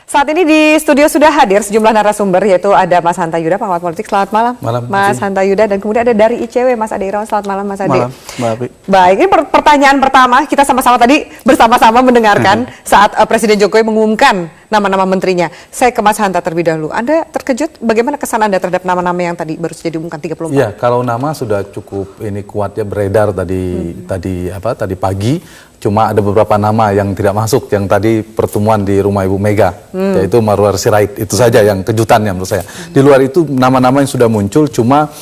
Saat ini di studio sudah hadir sejumlah narasumber, yaitu ada Mas Hanta Yuda, pengamat politik. Selamat malam, Mas Hanta Yuda. Dan kemudian ada dari ICW, Mas Ade Irawan. Selamat malam, Mas Ade. Malam, Mbak Api. Baik, ini pertanyaan pertama. Kita sama-sama tadi bersama-sama mendengarkan saat Presiden Jokowi mengumumkan nama-nama menterinya. Saya ke Mas Hanta terlebih dahulu. Anda terkejut? Bagaimana kesan Anda terhadap nama-nama yang tadi baru saja diumumkan 34? Ya, kalau nama sudah cukup ini kuat ya, beredar tadi pagi. Cuma ada beberapa nama yang tidak masuk yang tadi pertemuan di rumah Ibu Mega, yaitu Marwar Sirait. Itu saja yang kejutannya menurut saya. Di luar itu nama-nama yang sudah muncul, cuma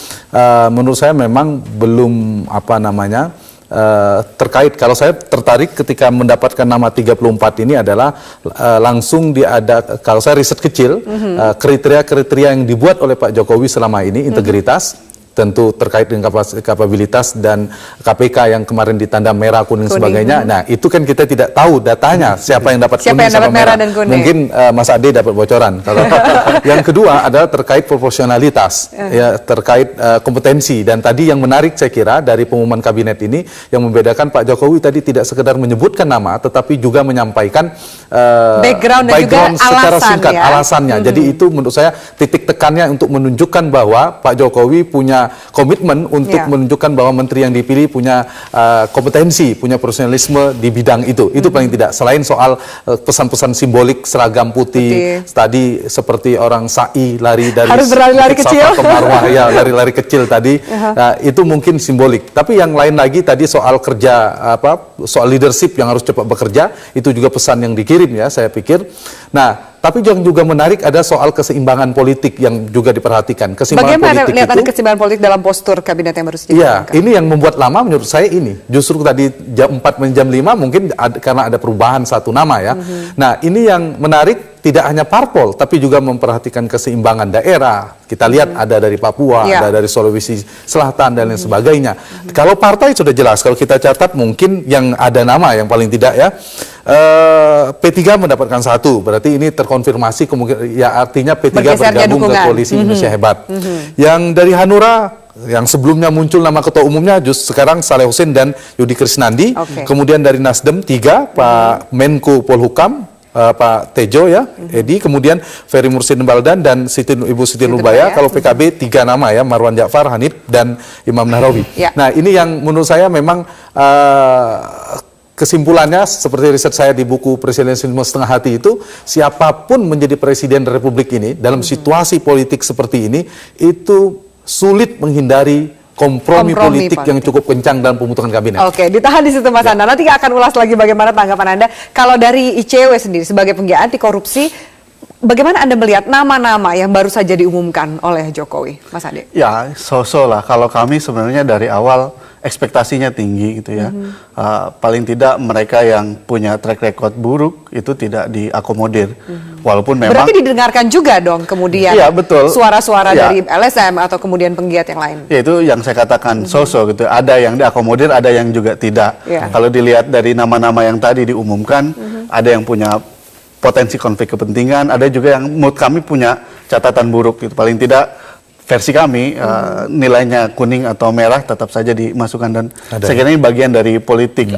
menurut saya memang belum terkait. Kalau saya tertarik ketika mendapatkan nama 34 ini adalah langsung kalau saya riset kecil, kriteria-kriteria yang dibuat oleh Pak Jokowi selama ini, integritas, tentu terkait dengan kapabilitas dan KPK yang kemarin ditanda merah, kuning, sebagainya. Nah, itu kan kita tidak tahu datanya siapa yang dapat kuning, siapa merah dan kuning. Mungkin Mas Ade dapat bocoran. Yang kedua adalah terkait proporsionalitas, ya, terkait kompetensi. Dan tadi yang menarik saya kira dari pengumuman kabinet ini yang membedakan Pak Jokowi tadi tidak sekedar menyebutkan nama, tetapi juga menyampaikan background secara singkat, alasannya. Jadi itu menurut saya titik tekannya untuk menunjukkan bahwa Pak Jokowi punya komitmen untuk menunjukkan bahwa menteri yang dipilih punya kompetensi, punya profesionalisme di bidang itu. Itu paling tidak. Selain soal pesan-pesan simbolik seragam putih, tadi seperti orang sa'i lari dari harus berlari-lari kecil ke Marwah, ya, lari-lari kecil tadi. Nah, itu mungkin simbolik. Tapi yang lain lagi tadi soal kerja soal leadership yang harus cepat bekerja, itu juga pesan yang dikirim ya, saya pikir. Nah, tapi yang juga menarik ada soal keseimbangan politik yang juga diperhatikan. Bagaimana lihat ada keseimbangan politik dalam postur kabinet yang baru saja diumumkan? Ini yang membuat lama menurut saya ini. Justru tadi jam 4 jam 5 mungkin karena ada perubahan satu nama ya. Nah, ini yang menarik, tidak hanya parpol tapi juga memperhatikan keseimbangan daerah. Kita lihat ada dari Papua, ada dari Sulawesi Selatan dan lain sebagainya. Kalau partai sudah jelas, kalau kita catat mungkin yang ada nama yang paling tidak ya. P3 mendapatkan satu, berarti ini terkonfirmasi kemungkinan, ya artinya P3 bergabung ke koalisi Indonesia Hebat. Yang dari Hanura, yang sebelumnya muncul nama ketua umumnya, sekarang Saleh Hussein dan Yudi Krisnandi. Kemudian dari Nasdem 3, Pak Menko Polhukam, Pak Tejo ya, Edi, kemudian Ferry Mursid Baldan dan Ibu Siti Nurbaya. Kalau PKB 3 nama ya, Marwan Ja'far, Hanif dan Imam Nahrawi. Nah, ini yang menurut saya memang kesimpulannya seperti riset saya di buku Presidensialisme Setengah Hati itu, siapapun menjadi presiden Republik ini dalam situasi politik seperti ini itu sulit menghindari kompromi politik yang cukup kencang dalam pembentukan kabinet. Oke, ditahan di situ Mas Anda. Nanti akan ulas lagi bagaimana tanggapan Anda. Kalau dari ICW sendiri sebagai penggiat anti korupsi, bagaimana Anda melihat nama-nama yang baru saja diumumkan oleh Jokowi, Mas Ade? Ya, so-so lah. Kalau kami sebenarnya dari awal ekspektasinya tinggi gitu ya. Paling tidak mereka yang punya track record buruk itu tidak diakomodir. Walaupun memang berarti didengarkan juga dong kemudian suara-suara dari LSM atau kemudian penggiat yang lain. Ya, itu yang saya katakan so-so gitu. Ada yang diakomodir, ada yang juga tidak. Kalau dilihat dari nama-nama yang tadi diumumkan, ada yang punya potensi konflik kepentingan, ada juga yang menurut kami punya catatan buruk gitu. Paling tidak versi kami nilainya kuning atau merah tetap saja dimasukkan, dan saya kira ini bagian dari politik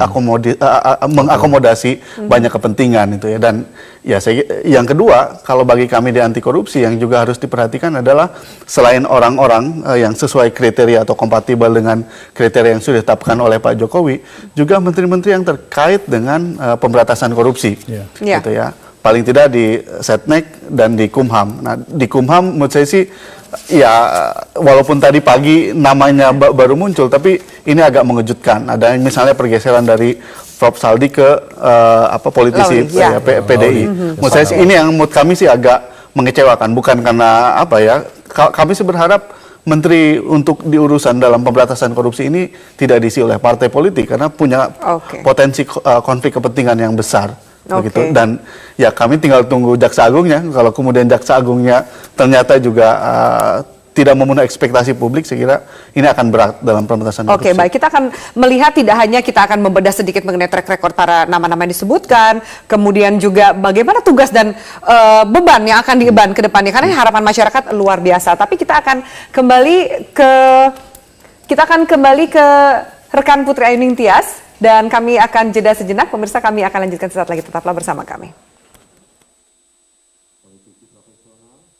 mengakomodasi banyak kepentingan itu ya. Dan ya yang kedua, kalau bagi kami di anti korupsi yang juga harus diperhatikan adalah selain orang-orang yang sesuai kriteria atau kompatibel dengan kriteria yang sudah ditetapkan oleh Pak Jokowi, juga menteri-menteri yang terkait dengan pemberantasan korupsi gitu ya. Paling tidak di Setnek dan di Kumham. Nah, di Kumham menurut saya sih ya, walaupun tadi pagi namanya baru muncul, tapi ini agak mengejutkan. Ada misalnya pergeseran dari Prof Saldi ke politisi PDI. Menurut saya sih ini yang menurut kami sih agak mengecewakan. Bukan karena kami sih berharap menteri untuk diurusan dalam pemberantasan korupsi ini tidak diisi oleh partai politik karena punya potensi konflik kepentingan yang besar. Begitu. Dan ya kami tinggal tunggu Jaksa Agungnya. Kalau kemudian Jaksa Agungnya ternyata juga tidak memenuhi ekspektasi publik, saya kira ini akan berat dalam pemberantasan korupsi. Baik, kita akan melihat tidak hanya kita akan membedah sedikit mengenai track record para nama-nama yang disebutkan, kemudian juga bagaimana tugas dan beban yang akan diemban ke depannya, karena harapan masyarakat luar biasa. Tapi kita akan kembali ke rekan Putri Ayuning Tias. Dan kami akan jeda sejenak, pemirsa, kami akan lanjutkan sesaat lagi, tetaplah bersama kami. nasional